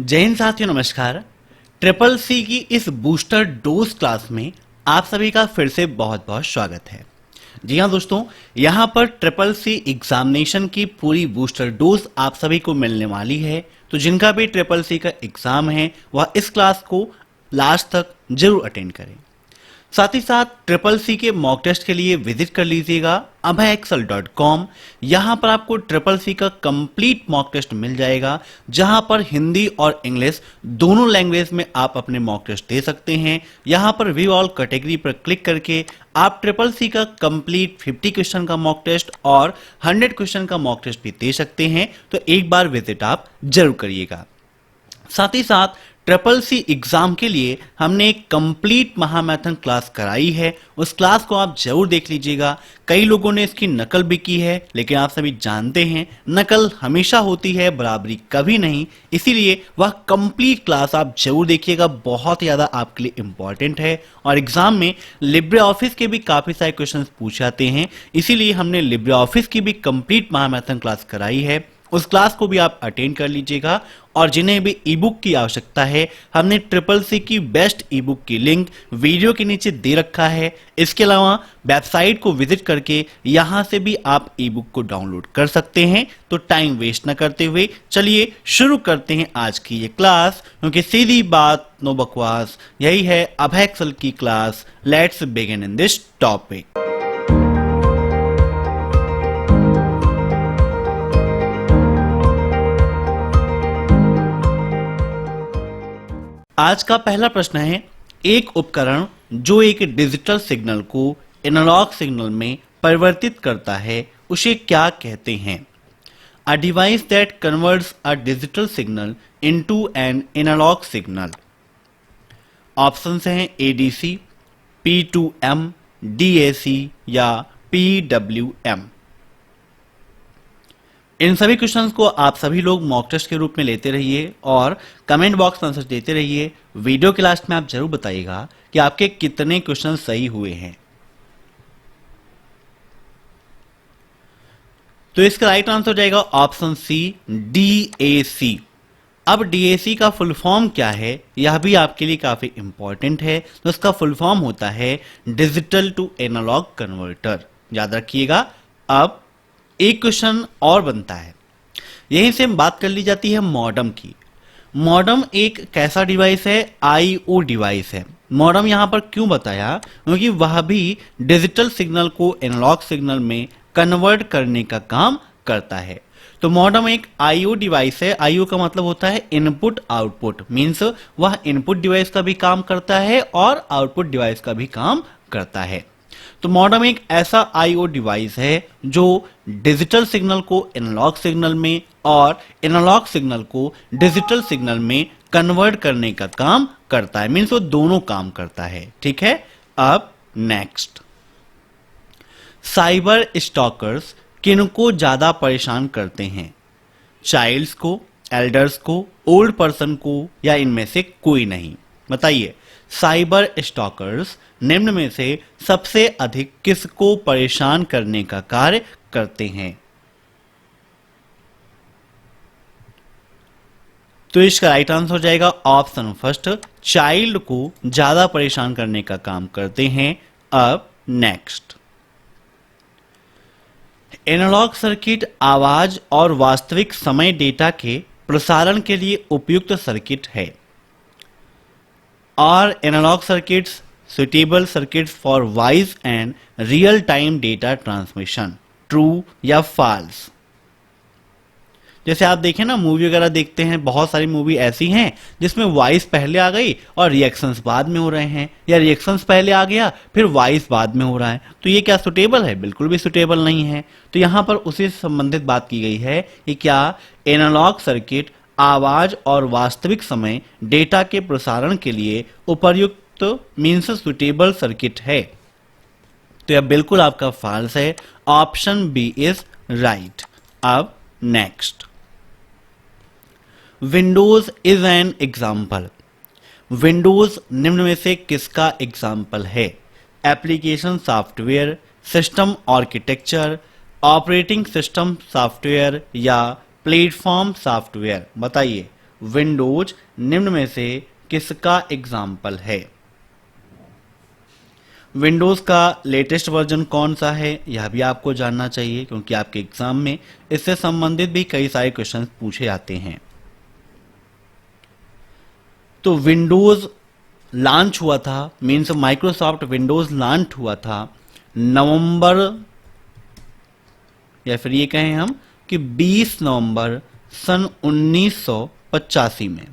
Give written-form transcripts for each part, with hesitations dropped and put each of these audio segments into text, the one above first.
जय हिंद साथियों, नमस्कार। ट्रिपल सी की इस बूस्टर डोज क्लास में आप सभी का फिर से बहुत बहुत स्वागत है। जी हाँ दोस्तों, यहाँ पर ट्रिपल सी एग्जामिनेशन की पूरी बूस्टर डोज आप सभी को मिलने वाली है। तो जिनका भी ट्रिपल सी का एग्जाम है वह इस क्लास को लास्ट तक जरूर अटेंड करें। साथ ही साथ ट्रिपल सी के मॉक टेस्ट के लिए विजिट कर लीजिएगा abhayexcel.com। यहां पर आपको ट्रिपल सी का कंप्लीट मॉक टेस्ट मिल जाएगा, जहां पर हिंदी और इंग्लिश दोनों लैंग्वेज में आप अपने मॉक टेस्ट दे सकते हैं। यहां पर व्यू ऑल कैटेगरी पर क्लिक करके आप ट्रिपल सी का कंप्लीट 50 क्वेश्चन का मॉक टेस्ट और 100 क्वेश्चन का मॉक टेस्ट भी दे सकते हैं। तो एक बार विजिट आप जरूर करिएगा। साथ ही साथ ट्रिपल सी एग्जाम के लिए हमने एक कंप्लीट महामैथन क्लास कराई है, उस क्लास को आप जरूर देख लीजिएगा। कई लोगों ने इसकी नकल भी की है, लेकिन आप सभी जानते हैं नकल हमेशा होती है, बराबरी कभी नहीं। इसीलिए वह कंप्लीट क्लास आप जरूर देखिएगा, बहुत ज़्यादा आपके लिए इंपॉर्टेंट है। और एग्जाम में लिब्रे ऑफिस के भी काफ़ी सारे क्वेश्चन पूछे जाते हैं, इसीलिए हमने लिब्रे ऑफिस की भी कंप्लीट महामैथन क्लास कराई है। उस क्लास को भी आप अटेंड कर लीजिएगा। और जिन्हें भी ई बुक की आवश्यकता है, हमने ट्रिपल सी की बेस्ट ई बुक की लिंक वीडियो के नीचे दे रखा है। इसके अलावा वेबसाइट को विजिट करके यहां से भी आप ई बुक को डाउनलोड कर सकते हैं। तो टाइम वेस्ट न करते हुए चलिए शुरू करते हैं आज की ये क्लास, क्योंकि सीधी बात नो बकवास, यही है अभय एक्सेल की क्लास। Let's begin in this topic. आज का पहला प्रश्न है, एक उपकरण जो एक डिजिटल सिग्नल को एनालॉग सिग्नल में परिवर्तित करता है उसे क्या कहते हैं? A device that converts a digital signal into an analog signal. Options हैं एडीसी, P2M, DAC या PWM। इन सभी क्वेश्चंस को आप सभी लोग मॉक टेस्ट के रूप में लेते रहिए और कमेंट बॉक्स में आंसर देते रहिए। वीडियो के लास्ट में आप जरूर बताइएगा कि आपके कितने क्वेश्चन सही हुए हैं। तो इसका राइट आंसर हो जाएगा ऑप्शन सी, DAC। अब DAC का फुल फॉर्म क्या है, यह भी आपके लिए काफी इंपॉर्टेंट है। तो इसका फुल फॉर्म होता है डिजिटल टू एनालॉग कन्वर्टर, याद रखिएगा। अब एक क्वेश्चन और बनता है, यहीं से बात कर ली जाती है मॉडम की। मॉडम एक कैसा डिवाइस है? IO डिवाइस है। मॉडम यहां पर क्यों बताया? क्योंकि वह भी डिजिटल सिग्नल को एनालॉग सिग्नल में कन्वर्ट करने का काम करता है। तो मॉडम एक IO डिवाइस है। IO का मतलब होता है इनपुट आउटपुट, मींस वह इनपुट डिवाइस का भी काम करता है और आउटपुट डिवाइस का भी काम करता है। तो मॉडम एक ऐसा IO डिवाइस है जो डिजिटल सिग्नल को एनालॉग सिग्नल में और एनालॉग सिग्नल को डिजिटल सिग्नल में कन्वर्ट करने का काम करता है, मीन्स वो दोनों काम करता है। ठीक है। अब नेक्स्ट, साइबर स्टॉकर्स किनको ज्यादा परेशान करते हैं? चाइल्ड्स को, एल्डर्स को, ओल्ड पर्सन को, या इनमें से कोई नहीं? बताइए, साइबर स्टॉकर्स निम्न में से सबसे अधिक किसको परेशान करने का कार्य करते हैं? तो इसका राइट आंसर हो जाएगा ऑप्शन फर्स्ट, चाइल्ड को ज्यादा परेशान करने का काम करते हैं। अब नेक्स्ट, एनालॉग सर्किट आवाज और वास्तविक समय डेटा के प्रसारण के लिए उपयुक्त सर्किट है। Are analog circuits suitable circuits for voice and real-time data transmission? True या false? जैसे आप देखें ना, मूवी वगैरह देखते हैं, बहुत सारी मूवी ऐसी हैं जिसमें वॉइस पहले आ गई और रिएक्शंस बाद में हो रहे हैं, या रिएक्शंस पहले आ गया फिर वॉइस बाद में हो रहा है। तो ये क्या सुटेबल है? बिल्कुल भी सुटेबल नहीं है। तो यहां पर उसी से संबंधित बात की गई है कि क्या एनालॉग सर्किट आवाज और वास्तविक समय डेटा के प्रसारण के लिए उपयुक्त मीन्स सुटेबल सर्किट है। तो यह बिल्कुल आपका फॉल्स है, ऑप्शन बी इज राइट। अब next, Windows is an example. Windows निम्न में से किसका एग्जाम्पल है? Application software, system architecture, operating system software या प्लेटफॉर्म सॉफ्टवेयर? बताइए, विंडोज निम्न में से किसका एग्जाम्पल है? विंडोज का लेटेस्ट वर्जन कौन सा है, यह भी आपको जानना चाहिए, क्योंकि आपके एग्जाम में इससे संबंधित भी कई सारे क्वेश्चंस पूछे जाते हैं। तो विंडोज लॉन्च हुआ था, मींस माइक्रोसॉफ्ट विंडोज लॉन्च हुआ था नवंबर, या फिर ये कहें हम कि 20 नवंबर सन 1985 में,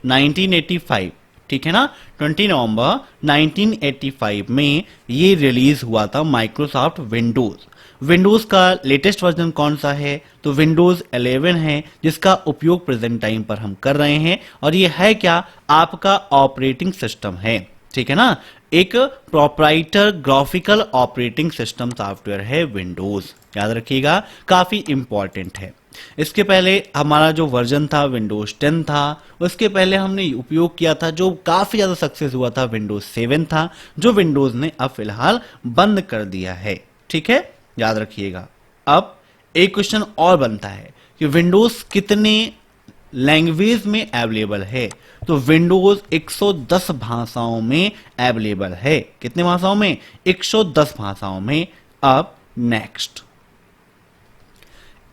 1985, ठीक है ना, 20 नवंबर 1985 में ये रिलीज हुआ था माइक्रोसॉफ्ट विंडोज। विंडोज का लेटेस्ट वर्जन कौन सा है? तो विंडोज 11 है, जिसका उपयोग प्रेजेंट टाइम पर हम कर रहे हैं। और ये है क्या? आपका ऑपरेटिंग सिस्टम है, ठीक है ना, एक proprietor graphical operating system software है विंडोज, याद रखिएगा, काफी इंपॉर्टेंट है। इसके पहले हमारा जो वर्जन था विंडोज 10 था, उसके पहले हमने उपयोग किया था, जो काफी ज्यादा सक्सेस हुआ था, विंडोज 7 था, जो विंडोज ने अब फिलहाल बंद कर दिया है, ठीक है, याद रखिएगा। अब एक क्वेश्चन और बनता है कि विंडोज कितने लैंग्वेज में अवेलेबल है? तो विंडोज 110 भाषाओं में अवेलेबल है। कितने भाषाओं में? 110 भाषाओं में। अब नेक्स्ट,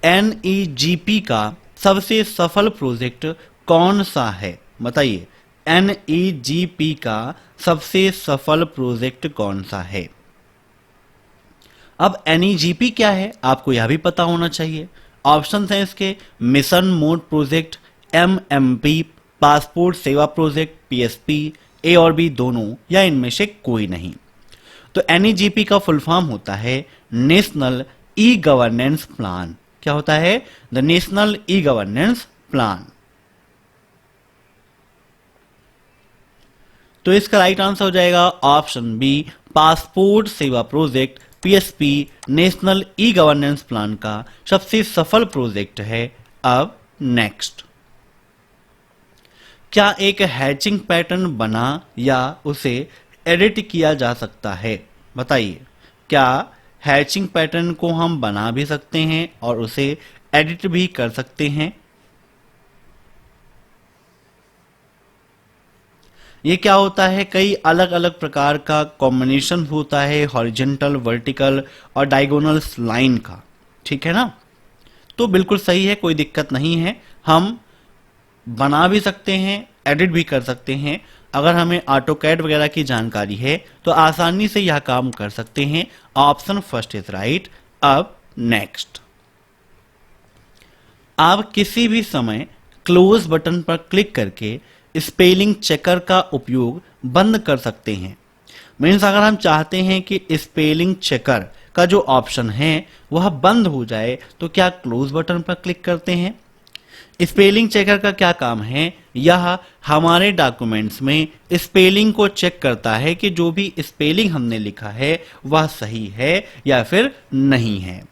NEGP का सबसे सफल प्रोजेक्ट कौन सा है? बताइए, NEGP का सबसे सफल प्रोजेक्ट कौन सा है? अब NEGP क्या है आपको यह भी पता होना चाहिए। ऑप्शन हैं इसके: mission mode project, MMP, passport सेवा प्रोजेक्ट, PSP, A और B दोनों, या इनमें से कोई नहीं। तो NEGP का फुल फॉर्म होता है नेशनल ई गवर्नेंस प्लान। क्या होता है? The national e governance plan. तो इसका राइट आंसर हो जाएगा ऑप्शन बी, पासपोर्ट सेवा project, PSP national e governance plan का सबसे सफल प्रोजेक्ट है। अब नेक्स्ट, क्या एक हैचिंग पैटर्न बना या उसे एडिट किया जा सकता है? बताइए, क्या हैचिंग पैटर्न को हम बना भी सकते हैं और उसे एडिट भी कर सकते हैं? ये क्या होता है? कई अलग अलग प्रकार का कॉम्बिनेशन होता है, हॉरिजॉन्टल, वर्टिकल और डायगोनल लाइन का, ठीक है ना। तो बिल्कुल सही है, कोई दिक्कत नहीं है, हम बना भी सकते हैं, एडिट भी कर सकते हैं। अगर हमें ऑटोकैड वगैरह की जानकारी है तो आसानी से यह काम कर सकते हैं। Option first is right. अब नेक्स्ट, आप किसी भी समय क्लोज बटन पर क्लिक करके स्पेलिंग चेकर का उपयोग बंद कर सकते हैं। मीन्स अगर हम चाहते हैं कि स्पेलिंग चेकर का जो ऑप्शन है वह बंद हो जाए तो क्या क्लोज बटन पर क्लिक करते हैं। स्पेलिंग चेकर का क्या काम है? यह हमारे डॉक्यूमेंट्स में स्पेलिंग को चेक करता है कि जो भी स्पेलिंग हमने लिखा है वह सही है या फिर नहीं है।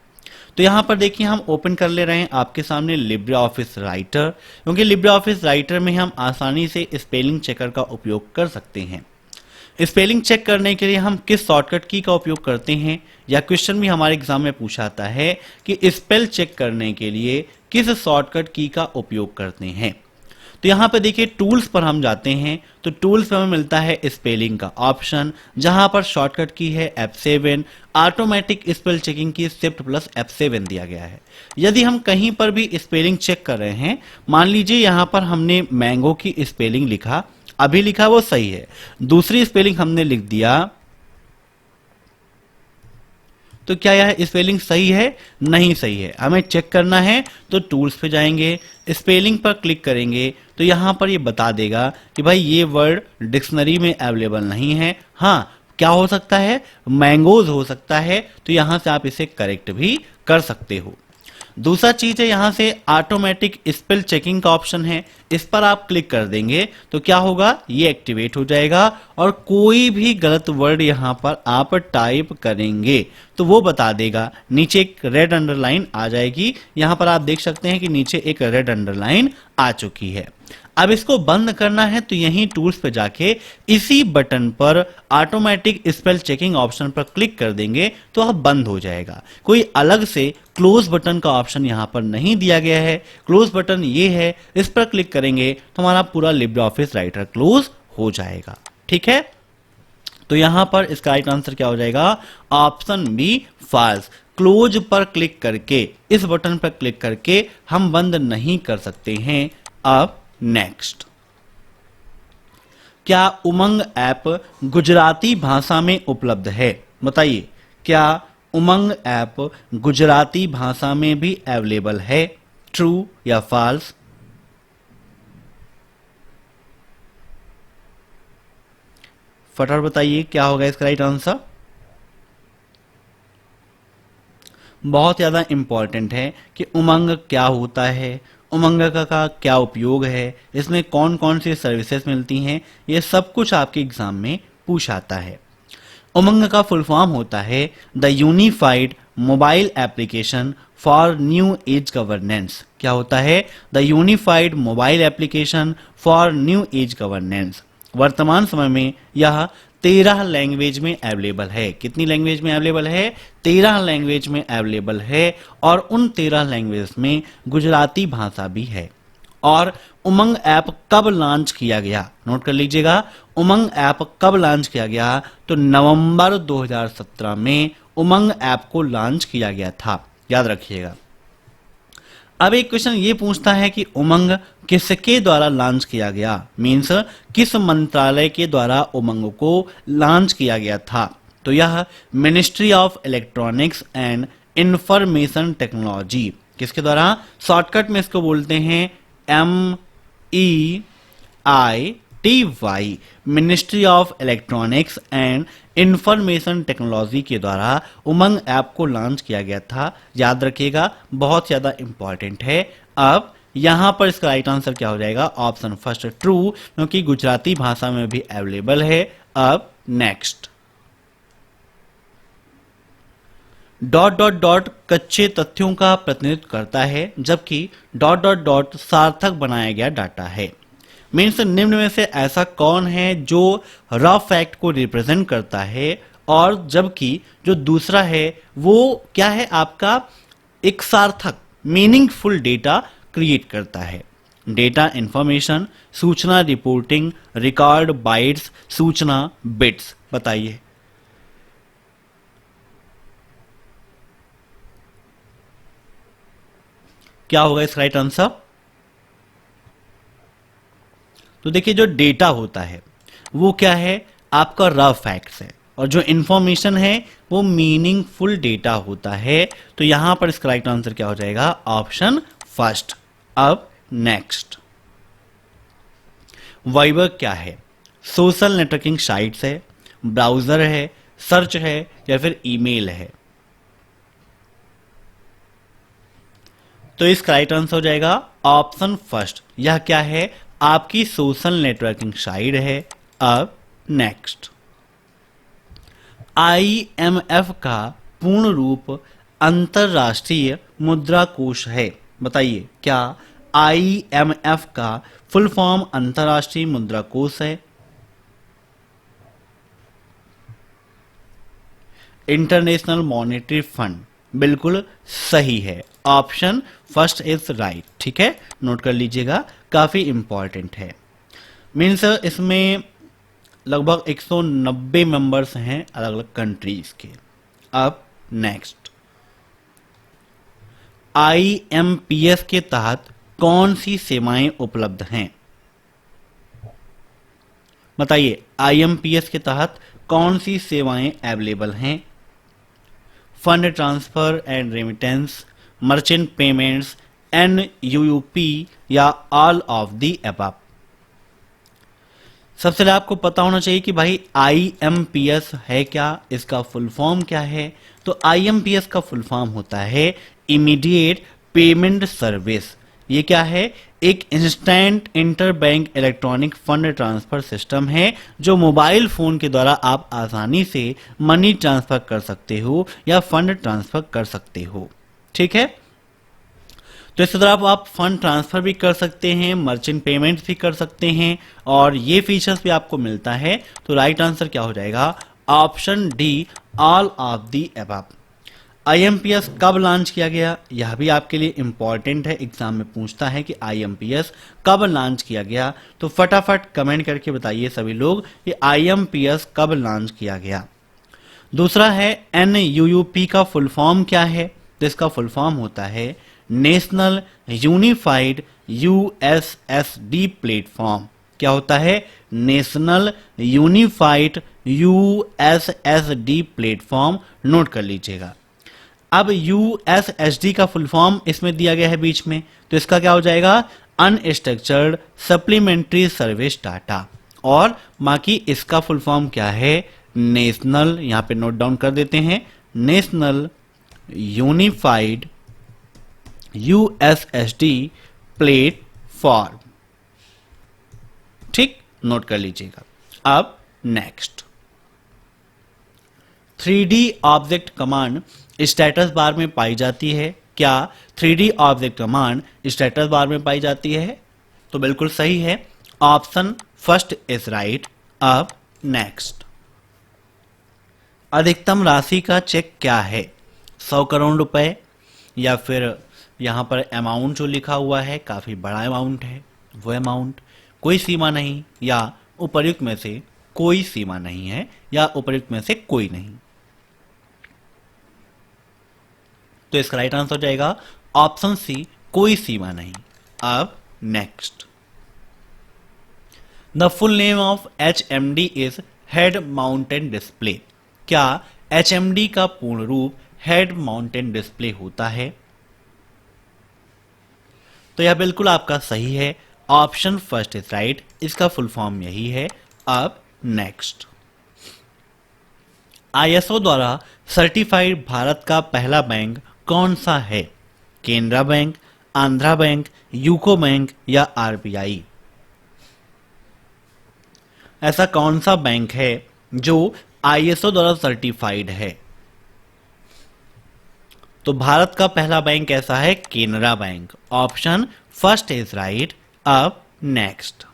तो यहां पर देखिए, हम ओपन कर ले रहे हैं आपके सामने लिब्रे ऑफिस राइटर, क्योंकि लिब्रे ऑफिस राइटर में हम आसानी से स्पेलिंग चेकर का उपयोग कर सकते हैं। स्पेलिंग चेक करने के लिए हम किस शॉर्टकट की का उपयोग करते हैं, या क्वेश्चन भी हमारे एग्जाम में पूछा जाता है कि स्पेल चेक करने के लिए किस शॉर्टकट की का उपयोग करते हैं। तो यहाँ पे देखिए, टूल्स पर हम जाते हैं तो टूल्स पर हमें मिलता है स्पेलिंग का ऑप्शन, जहां पर शॉर्टकट की है F7, ऑटोमेटिक स्पेल चेकिंग की शिफ्ट प्लस F7 दिया गया है। यदि हम कहीं पर भी स्पेलिंग चेक कर रहे हैं, मान लीजिए यहाँ पर हमने मैंगो की स्पेलिंग लिखा, अभी लिखा वो सही है, दूसरी स्पेलिंग हमने लिख दिया, तो क्या यह स्पेलिंग सही है? नहीं सही है। हमें चेक करना है तो टूल्स पे जाएंगे, स्पेलिंग पर क्लिक करेंगे तो यहां पर ये बता देगा कि भाई ये वर्ड डिक्शनरी में अवेलेबल नहीं है। हाँ, क्या हो सकता है? मैंगोज हो सकता है, तो यहां से आप इसे करेक्ट भी कर सकते हो। दूसरा चीज है, यहां से ऑटोमेटिक स्पेल चेकिंग का ऑप्शन है, इस पर आप क्लिक कर देंगे तो क्या होगा? ये एक्टिवेट हो जाएगा और कोई भी गलत वर्ड यहां पर आप टाइप करेंगे तो वो बता देगा। नीचे एक रेड अंडरलाइन आ जाएगी, यहां पर आप देख सकते हैं कि नीचे एक रेड अंडरलाइन आ चुकी है। अब इसको बंद करना है तो यहीं टूल्स पे जाके इसी बटन पर ऑटोमेटिक स्पेल चेकिंग ऑप्शन पर क्लिक कर देंगे तो अब बंद हो जाएगा। कोई अलग से क्लोज बटन का ऑप्शन यहां पर नहीं दिया गया है। क्लोज बटन ये है, इस पर क्लिक करेंगे तो हमारा पूरा लिब्रे ऑफिस राइटर क्लोज हो जाएगा। ठीक है, तो यहां पर इसका राइट आंसर क्या हो जाएगा? Option B false. क्लोज पर क्लिक करके, इस बटन पर क्लिक करके हम बंद नहीं कर सकते हैं। अब नेक्स्ट, क्या उमंग ऐप गुजराती भाषा में उपलब्ध है? बताइए, क्या उमंग ऐप गुजराती भाषा में भी अवेलेबल है? ट्रू या फॉल्स? फटाफट बताइए क्या होगा इसका राइट आंसर। बहुत ज्यादा इंपॉर्टेंट है कि उमंग क्या होता है, उमंग का क्या उपयोग है, इसमें कौन कौन सी सर्विसेज मिलती हैं, ये सब कुछ आपके एग्जाम में पूछाता है। उमंग का फुल फॉर्म होता है the unified mobile application for new age governance. क्या होता है? The unified mobile application for new age governance. वर्तमान समय में यह 13 लैंग्वेज में अवेलेबल है। कितनी लैंग्वेज में अवेलेबल है? 13 लैंग्वेज में अवेलेबल है, और उन 13 लैंग्वेज में गुजराती भाषा भी है। और उमंग ऐप कब लॉन्च किया गया? नोट कर लीजिएगा, उमंग ऐप कब लॉन्च किया गया? तो नवंबर 2017 में उमंग ऐप को लॉन्च किया गया था, याद रखिएगा। अब एक क्वेश्चन ये पूछता है कि उमंग किसके द्वारा लॉन्च किया गया, मीन्स किस मंत्रालय के द्वारा उमंग को लॉन्च किया गया था? तो यह ministry of electronics and information technology, किसके द्वारा? शॉर्टकट में इसको बोलते हैं MEITY, ministry of electronics and information technology के द्वारा उमंग ऐप को लॉन्च किया गया था। याद रखिएगा, बहुत ज्यादा इंपॉर्टेंट है। अब यहां पर इसका राइट आंसर क्या हो जाएगा? ऑप्शन फर्स्ट ट्रू, क्योंकि गुजराती भाषा में भी अवेलेबल है। अब नेक्स्ट, डॉट डॉट डॉट कच्चे तथ्यों का प्रतिनिधित्व करता है, जबकि डॉट डॉट डॉट सार्थक बनाया गया डाटा है। मीन्स निम्न में से ऐसा कौन है जो रॉ फैक्ट को रिप्रेजेंट करता है, और जबकि जो दूसरा है वो क्या है? आपका एक सार्थक मीनिंगफुल डेटा क्रिएट करता है। डेटा इंफॉर्मेशन, सूचना रिपोर्टिंग, रिकॉर्ड बाइट्स, सूचना बिट्स। बताइए क्या होगा इसका राइट आंसर? तो देखिए, जो डेटा होता है वो क्या है? आपका रॉ फैक्ट्स है, और जो इंफॉर्मेशन है वो मीनिंगफुल डेटा होता है। तो यहां पर इसका राइट आंसर क्या हो जाएगा? Option first. अब नेक्स्ट, वाइबर क्या है? सोशल नेटवर्किंग साइट्स है, ब्राउजर है, सर्च है, या फिर ईमेल है? तो इसका राइट आंसर हो जाएगा ऑप्शन फर्स्ट। यह क्या है? आपकी सोशल नेटवर्किंग साइट है। अब नेक्स्ट, IMF का पूर्ण रूप अंतरराष्ट्रीय मुद्रा कोष है। बताइए, क्या IMF का फुल फॉर्म अंतरराष्ट्रीय मुद्रा कोष है? इंटरनेशनल मॉनेटरी फंड, बिल्कुल सही है। Option first is right. ठीक है, नोट कर लीजिएगा, काफी इंपॉर्टेंट है। मीन्स इसमें लगभग 190 मेंबर्स हैं अलग अलग कंट्रीज के। अब नेक्स्ट, IMPS के तहत कौन सी सेवाएं उपलब्ध हैं? बताइए, IMPS के तहत कौन सी सेवाएं अवेलेबल हैं? Fund transfer and remittance, merchant payments, NUUP, या ऑल ऑफ दी अबव? सबसे पहले आपको पता होना चाहिए कि भाई IMPS है क्या, इसका फुल फॉर्म क्या है। तो IMPS का फुल फॉर्म होता है इमीडिएट पेमेंट सर्विस। ये क्या है? एक instant inter bank electronic fund transfer system है, जो मोबाइल फोन के द्वारा आप आसानी से मनी ट्रांसफर कर सकते हो या फंड ट्रांसफर कर सकते हो। ठीक है, तो इस तरह आप फंड ट्रांसफर भी कर सकते हैं, मर्चेंट पेमेंट्स भी कर सकते हैं और ये फीचर्स भी आपको मिलता है। तो राइट आंसर क्या हो जाएगा? Option D, all of the above. IMPS कब लॉन्च किया गया? यह भी आपके लिए इंपॉर्टेंट है, एग्जाम में पूछता है कि आईएमपीएस कब लॉन्च किया गया। तो फटाफट कमेंट करके बताइए सभी लोग कि आईएमपीएस कब लॉन्च किया गया। दूसरा है एनयूयूपी का फुल फॉर्म क्या है? तो इसका फुल फॉर्म होता है नेशनल यूनिफाइड यूएसएसडी प्लेटफॉर्म। क्या होता है? National unified USSD platform. Note कर लीजिएगा। अब यूएसएसडी का फुल फॉर्म इसमें दिया गया है बीच में, तो इसका क्या हो जाएगा? Unstructured supplementary service data. और बाकी इसका फुल फॉर्म क्या है? नेशनल, यहां पे नोट डाउन कर देते हैं, नेशनल यूनिफाइड यूएसएसडी प्लेटफॉर्म। ठीक, नोट कर लीजिएगा। अब next, 3D object command status bar में पाई जाती है। क्या 3D object command status bar में पाई जाती है? तो बिल्कुल सही है, ऑप्शन फर्स्ट इज राइट। अब नेक्स्ट, अधिकतम राशि का चेक क्या है? 100 करोड़ रुपए, या फिर यहां पर अमाउंट जो लिखा हुआ है काफी बड़ा अमाउंट है, वो अमाउंट, कोई सीमा नहीं, या उपर्युक्त में से कोई सीमा नहीं है, या उपर्युक्त में से कोई नहीं। तो इसका राइट आंसर हो जाएगा ऑप्शन सी, कोई सीमा नहीं। अब next, the full name of HMD is head mountain display. क्या HMD का पूर्ण रूप हेड माउंटेन डिस्प्ले होता है? तो यह बिल्कुल आपका सही है, ऑप्शन फर्स्ट इज राइट, इसका फुल फॉर्म यही है। अब नेक्स्ट, ISO द्वारा सर्टिफाइड भारत का पहला बैंक कौन सा है? Canara bank, Andhra bank, UCO bank या आरबीआई? ऐसा कौन सा बैंक है जो ISO द्वारा सर्टिफाइड है? तो भारत का पहला बैंक ऐसा है Canara bank, option first is right. अब नेक्स्ट,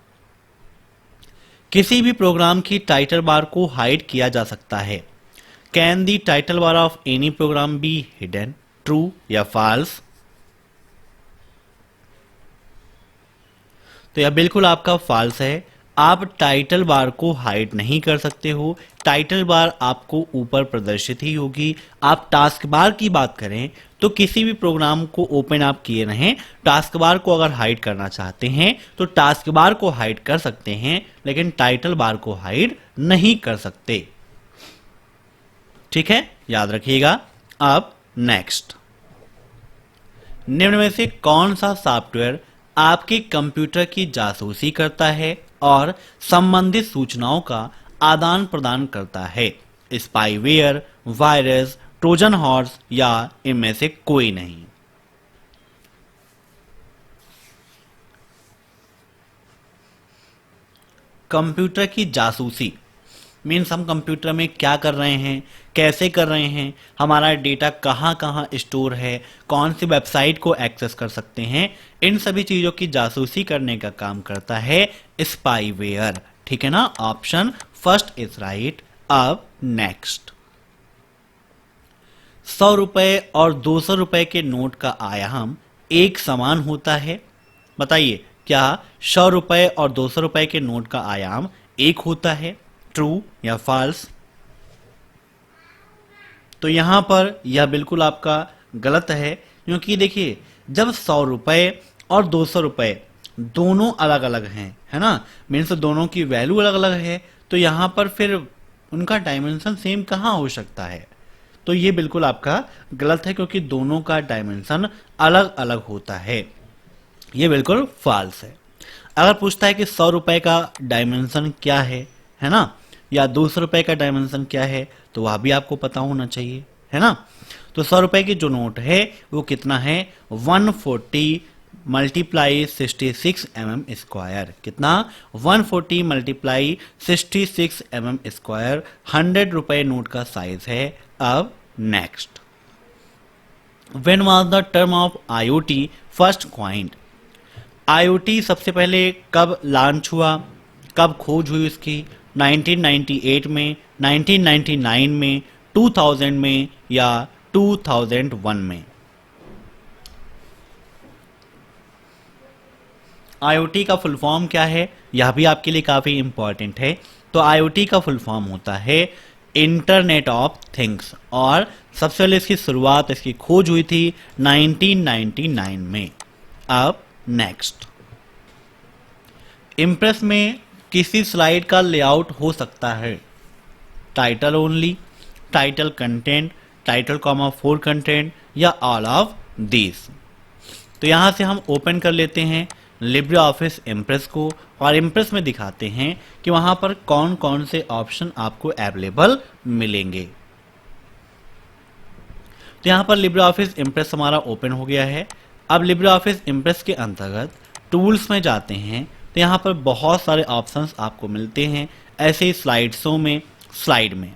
किसी भी प्रोग्राम की टाइटल बार को हाइड किया जा सकता है। Can the title bar of any program be hidden? True या फॉल्स? तो यह बिल्कुल आपका फॉल्स है, आप टाइटल बार को हाइड नहीं कर सकते हो। टाइटल बार आपको ऊपर प्रदर्शित ही होगी। आप टास्क बार की बात करें तो किसी भी प्रोग्राम को ओपन आप किए रहें, टास्क बार को अगर हाइड करना चाहते हैं तो टास्क बार को हाइड कर सकते हैं, लेकिन टाइटल बार को हाइड नहीं कर सकते। ठीक है, याद रखिएगा। अब नेक्स्ट, निम्न में से कौन सा सॉफ्टवेयर आपके कंप्यूटर की जासूसी करता है और संबंधित सूचनाओं का आदान प्रदान करता है? स्पाईवेयर, वायरस, ट्रोजन हॉर्स या इनमें से कोई नहीं? कंप्यूटर की जासूसी मीन्स हम कंप्यूटर में क्या कर रहे हैं, कैसे कर रहे हैं, हमारा डेटा कहाँ कहाँ स्टोर है, कौन सी वेबसाइट को एक्सेस कर सकते हैं, इन सभी चीज़ों की जासूसी करने का काम करता है स्पाईवेयर। ठीक है ना, ऑप्शन फर्स्ट इज राइट। अब नेक्स्ट, 100 रुपए और 200 रुपए के नोट का आयाम एक समान होता है? बताइए, क्या 100 रुपए और 200 रुपए के नोट का आयाम एक होता है? ट्रू या फॉल्स? तो यहां पर यह बिल्कुल आपका गलत है, क्योंकि देखिए जब 100 रुपए और 200 रुपए दोनों अलग अलग हैं, है ना, मीन्स दोनों की वैल्यू अलग अलग है, तो यहां पर फिर उनका डायमेंशन सेम कहां हो सकता है? तो ये बिल्कुल आपका गलत है, क्योंकि दोनों का डायमेंशन अलग अलग होता है। ये बिल्कुल फॉल्स है। अगर पूछता है कि 100 रुपए का डायमेंशन क्या है ना, या 200 रुपए का डायमेंशन क्या है, तो वह भी आपको पता होना चाहिए, है ना। तो 100 रुपए की जो नोट है वो कितना है? 140 मल्टीप्लाई 66 mm स्क्वायर। कितना? 140 मल्टीप्लाई 66 mm स्क्वायर 100 रुपए नोट का साइज है। अब next, when was the term of IoT first coined? IoT सबसे पहले कब लॉन्च हुआ, कब खोज हुई उसकी? 1998 में, 1999 में, 2000 में या 2001 में? आईओटी का फुल फॉर्म क्या है, यह भी आपके लिए काफी इंपॉर्टेंट है। तो आईओटी का फुल फॉर्म होता है इंटरनेट ऑफ थिंग्स, और सबसे पहले इसकी शुरुआत, इसकी खोज हुई थी 1999 में। अब नेक्स्ट, इम्प्रेस में किसी स्लाइड का लेआउट हो सकता है title only, title content, title comma four content या ऑल ऑफ दिस। तो यहां से हम ओपन कर लेते हैं लिब्रे ऑफिस इम्प्रेस को, और इम्प्रेस में दिखाते हैं कि वहां पर कौन कौन से ऑप्शन आपको अवेलेबल मिलेंगे। तो यहां पर लिब्रे ऑफिस इम्प्रेस हमारा ओपन हो गया है। अब लिब्रे ऑफिस इम्प्रेस के अंतर्गत टूल्स में जाते हैं तो यहां पर बहुत सारे ऑप्शंस आपको मिलते हैं, ऐसे ही स्लाइड्सों में, स्लाइड में।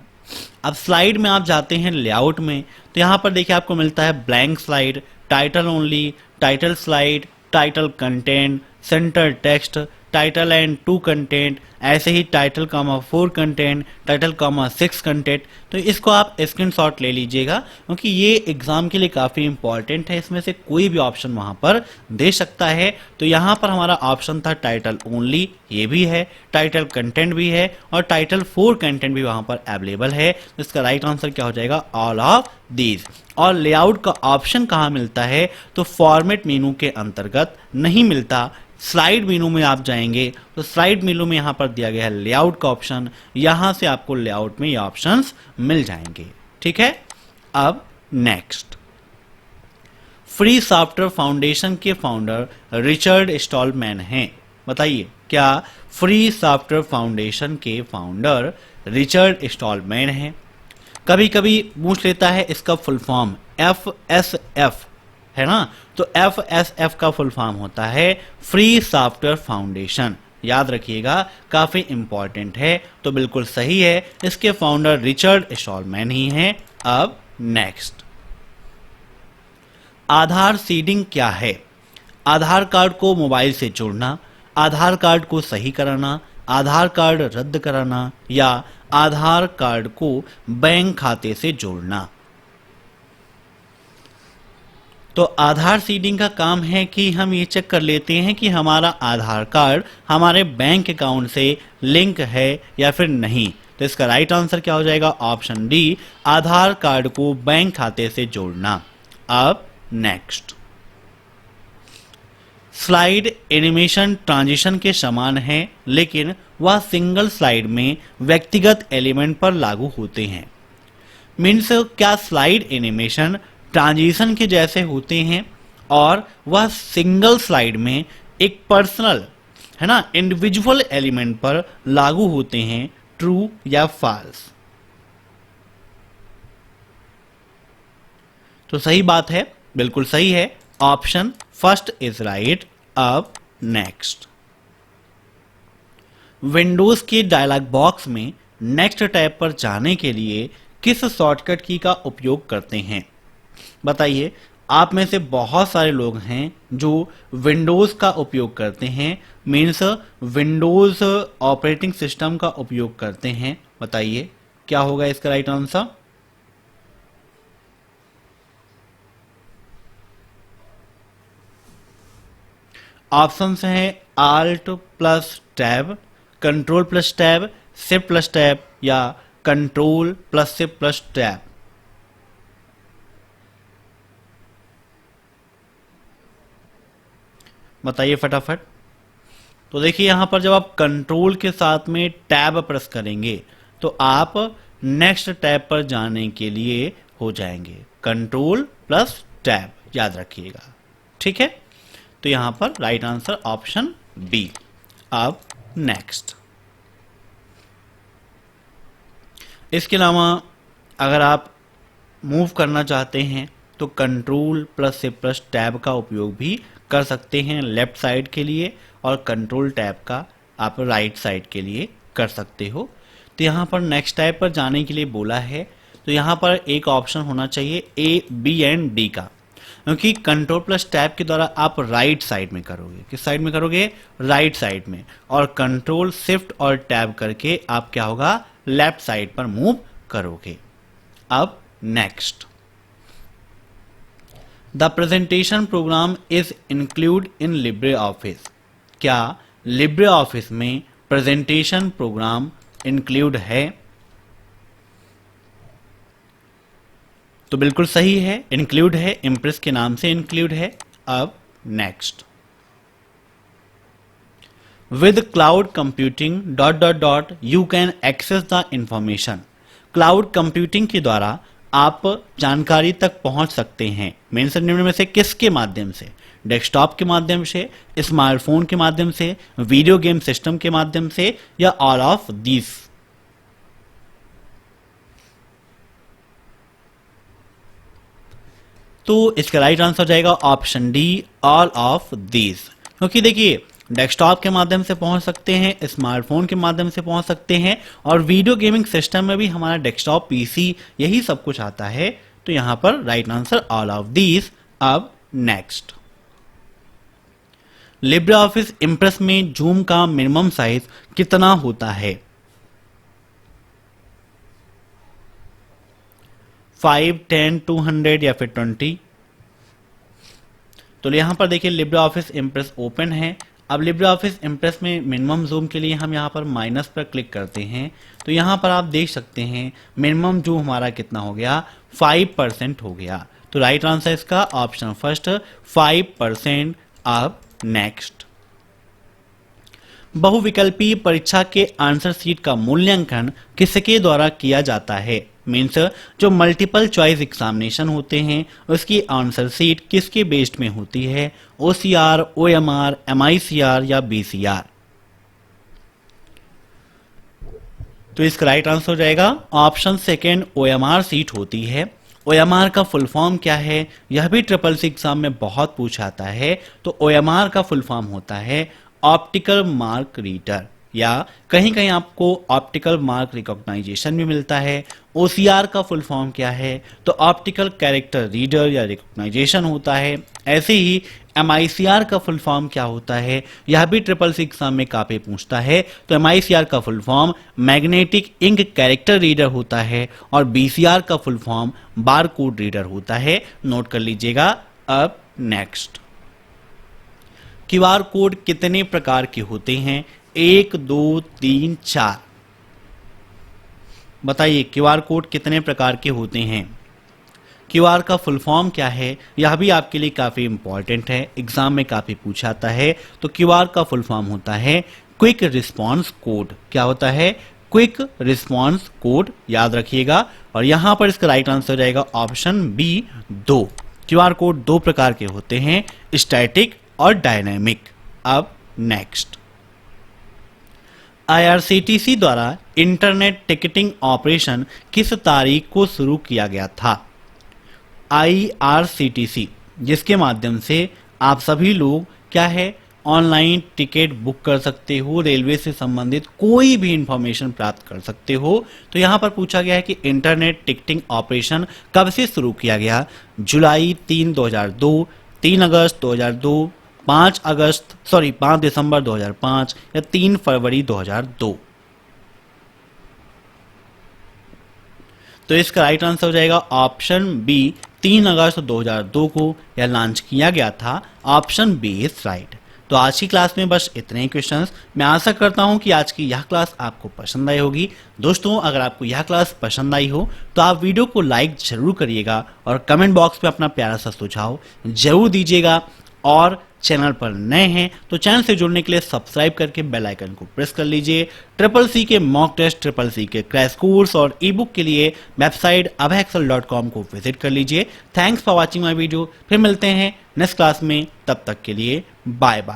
अब स्लाइड में आप जाते हैं लेआउट में, तो यहां पर देखिए आपको मिलता है blank slide, title only, title slide, title content, centre text, title and two content, ऐसे ही title comma four content, title comma six content. तो इसको आप स्क्रीनशॉट ले लीजिएगा, क्योंकि ये एग्जाम के लिए काफी इंपॉर्टेंट है। इसमें से कोई भी ऑप्शन वहां पर दे सकता है। तो यहां पर हमारा ऑप्शन था टाइटल ओनली, ये भी है, टाइटल कंटेंट भी है, और टाइटल फोर कंटेंट भी वहां पर अवेलेबल है। तो इसका राइट आंसर क्या हो जाएगा? All of these. और लेआउट का ऑप्शन कहां मिलता है? तो फॉर्मेट मेनू के अंतर्गत नहीं मिलता, स्लाइड मेनू में आप जाएंगे तो स्लाइड मेनू में यहां पर दिया गया है लेआउट का ऑप्शन, यहां से आपको लेआउट में ये ऑप्शंस मिल जाएंगे। ठीक है। अब नेक्स्ट, फ्री सॉफ्टवेयर फाउंडेशन के फाउंडर रिचर्ड स्टॉलमैन हैं। बताइए, क्या फ्री सॉफ्टवेयर फाउंडेशन के फाउंडर रिचर्ड स्टॉलमैन हैं? कभी कभी पूछ लेता है इसका फुल फॉर्म, FSF है ना, तो FSF का फुल फॉर्म होता है फ्री सॉफ्टवेयर फाउंडेशन। याद रखिएगा, काफी इंपॉर्टेंट है। तो बिल्कुल सही है, इसके फाउंडर रिचर्ड स्टॉलमैन ही हैं। अब नेक्स्ट, आधार सीडिंग क्या है? आधार कार्ड को मोबाइल से जोड़ना, आधार कार्ड को सही कराना, आधार कार्ड रद्द कराना या आधार कार्ड को बैंक खाते से जोड़ना। तो आधार सीडिंग का काम है कि हम ये चेक कर लेते हैं कि हमारा आधार कार्ड हमारे बैंक अकाउंट से लिंक है या फिर नहीं। तो इसका राइट आंसर क्या हो जाएगा? ऑप्शन डी, आधार कार्ड को बैंक खाते से जोड़ना। अब नेक्स्ट, स्लाइड एनिमेशन ट्रांजिशन के समान है, लेकिन वह सिंगल स्लाइड में व्यक्तिगत एलिमेंट पर लागू होते हैं। मीन्स क्या स्लाइड एनिमेशन ट्रांजिशन के जैसे होते हैं और वह सिंगल स्लाइड में एक पर्सनल, है ना, इंडिविजुअल एलिमेंट पर लागू होते हैं? ट्रू या फॉल्स? तो सही बात है, बिल्कुल सही है, ऑप्शन फर्स्ट इज राइट। अब नेक्स्ट, विंडोज के डायलॉग बॉक्स में नेक्स्ट टैब पर जाने के लिए किस शॉर्टकट की का उपयोग करते हैं? बताइए, आप में से बहुत सारे लोग हैं जो विंडोज का उपयोग करते हैं, मीन्स विंडोज ऑपरेटिंग सिस्टम का उपयोग करते हैं। बताइए क्या होगा इसका राइट आंसर? ऑप्शंस हैं alt plus tab, control plus tab, shift plus tab या control plus shift plus tab. बताइए फटाफट। तो देखिए यहां पर जब आप कंट्रोल के साथ में टैब प्रेस करेंगे तो आप नेक्स्ट टैब पर जाने के लिए हो जाएंगे, कंट्रोल प्लस टैब, याद रखिएगा। ठीक है, तो यहां पर राइट आंसर ऑप्शन बी। अब नेक्स्ट, इसके अलावा अगर आप मूव करना चाहते हैं तो कंट्रोल प्लस से प्लस टैब का उपयोग भी कर सकते हैं लेफ्ट साइड के लिए, और कंट्रोल टैब का आप राइट साइड के लिए कर सकते हो। तो यहाँ पर नेक्स्ट टैब पर जाने के लिए बोला है, तो यहाँ पर एक ऑप्शन होना चाहिए A, B एंड D का। क्योंकि कंट्रोल प्लस टैब के द्वारा आप राइट साइड में करोगे। किस साइड में करोगे? राइट साइड में। और कंट्रोल शिफ्ट और टैब करके आप क्या होगा? लेफ्ट साइड पर मूव करोगे। अब next, the presentation programme is include in Libre office. क्या लिब्रे ऑफिस में प्रेजेंटेशन प्रोग्राम इंक्लूड है? तो बिल्कुल सही है, इंक्लूड है, इम्प्रेस के नाम से इंक्लूड है। अब next, with cloud computing dot dot dot you can access the information. Cloud computing के द्वारा आप जानकारी तक पहुंच सकते हैं। निम्न में से किसके माध्यम से? डेस्कटॉप के माध्यम से, स्मार्टफोन के माध्यम से, वीडियो गेम सिस्टम के माध्यम से, या ऑल ऑफ दिस? तो इसका राइट आंसर हो जाएगा option D, all of these. क्योंकि देखिए, डेस्कटॉप के माध्यम से पहुंच सकते हैं, स्मार्टफोन के माध्यम से पहुंच सकते हैं, और वीडियो गेमिंग सिस्टम में भी हमारा डेस्कटॉप पीसी यही सब कुछ आता है। तो यहां पर right answer all of these. अब नेक्स्ट, लिब्रे ऑफिस इंप्रेस में जूम का मिनिमम साइज कितना होता है? 5, 10, 200 या फिर 20? तो यहां पर देखिए, लिब्रे ऑफिस इंप्रेस ओपन है। अब लिब्रे ऑफिस इंप्रेस में मिनिमम जूम के लिए हम यहां पर माइनस पर क्लिक करते हैं, तो यहां पर आप देख सकते हैं मिनिमम जूम हमारा कितना हो गया? 5% हो गया। तो राइट आंसर इसका ऑप्शन फर्स्ट, 5%। अब नेक्स्ट, बहुविकल्पी परीक्षा के आंसर शीट का मूल्यांकन किसके द्वारा किया जाता है? मीन्स जो मल्टीपल चॉइस एग्जामिनेशन होते हैं उसकी आंसर शीट किसके बेस्ड में होती है? OCR, OMR, MICR या BCR? तो इसका राइट आंसर हो जाएगा ऑप्शन सेकेंड, OMR सीट होती है। OMR का फुल फॉर्म क्या है? यह भी ट्रिपल सी एग्जाम में बहुत पूछा आता है। तो OMR का फुल फॉर्म होता है ऑप्टिकल मार्क रीडर, या कहीं कहीं आपको ऑप्टिकल मार्क रिकॉग्नाइजेशन भी मिलता है। OCR का फुल फॉर्म क्या है? तो ऑप्टिकल कैरेक्टर रीडर या रिकॉग्नाइजेशन होता है। ऐसे ही MICR का फुल फॉर्म क्या होता है? यह भी ट्रिपल सी एग्जाम में काफी पूछता है। तो MICR का full form magnetic ink character reader होता है, और BCR का full form bar code reader होता है। नोट कर लीजिएगा। अब नेक्स्ट, QR कोड कितने प्रकार के होते हैं? 1, 2, 3, 4? बताइए, QR कोड कितने प्रकार के होते हैं? QR का फुल फॉर्म क्या है? यह भी आपके लिए काफी इंपॉर्टेंट है, एग्जाम में काफी पूछा जाता है। तो QR का फुल फॉर्म होता है क्विक रिस्पॉन्स कोड। क्या होता है? क्विक रिस्पॉन्स कोड, याद रखिएगा। और यहां पर इसका राइट आंसर हो जाएगा ऑप्शन बी, 2। QR कोड 2 प्रकार के होते हैं, स्टैटिक और डायनेमिक। अब नेक्स्ट, IRCTC द्वारा इंटरनेट टिकटिंग ऑपरेशन किस तारीख को शुरू किया गया था? IRCTC, जिसके माध्यम से आप सभी लोग क्या है, ऑनलाइन टिकट बुक कर सकते हो, रेलवे से संबंधित कोई भी इंफॉर्मेशन प्राप्त कर सकते हो। तो यहां पर पूछा गया है कि इंटरनेट टिकटिंग ऑपरेशन कब से शुरू किया गया? जुलाई 3, 2002, 3 अगस्त 2002, 5 दिसंबर 2005 या 3 फरवरी 2002? तो इसका राइट आंसर हो जाएगा ऑप्शन बी, 3 अगस्त 2002 को यह लॉन्च किया गया था। Option B is right. तो आज की क्लास में बस इतने ही क्वेश्चंस। मैं आशा करता हूं कि आज की यह क्लास आपको पसंद आई होगी। दोस्तों, अगर आपको यह क्लास पसंद आई हो तो आप वीडियो को लाइक जरूर करिएगा, और कमेंट बॉक्स में अपना प्यारा सा सुझाव जरूर दीजिएगा। और चैनल पर नए हैं तो चैनल से जुड़ने के लिए सब्सक्राइब करके बेल आइकन को प्रेस कर लीजिए। ट्रिपल सी के मॉक टेस्ट, ट्रिपल सी के क्रैश कोर्स और ई बुक के लिए वेबसाइट abhaexcel.com को विजिट कर लीजिए। Thanks for watching my video. फिर मिलते हैं नेक्स्ट क्लास में, तब तक के लिए बाय बाय।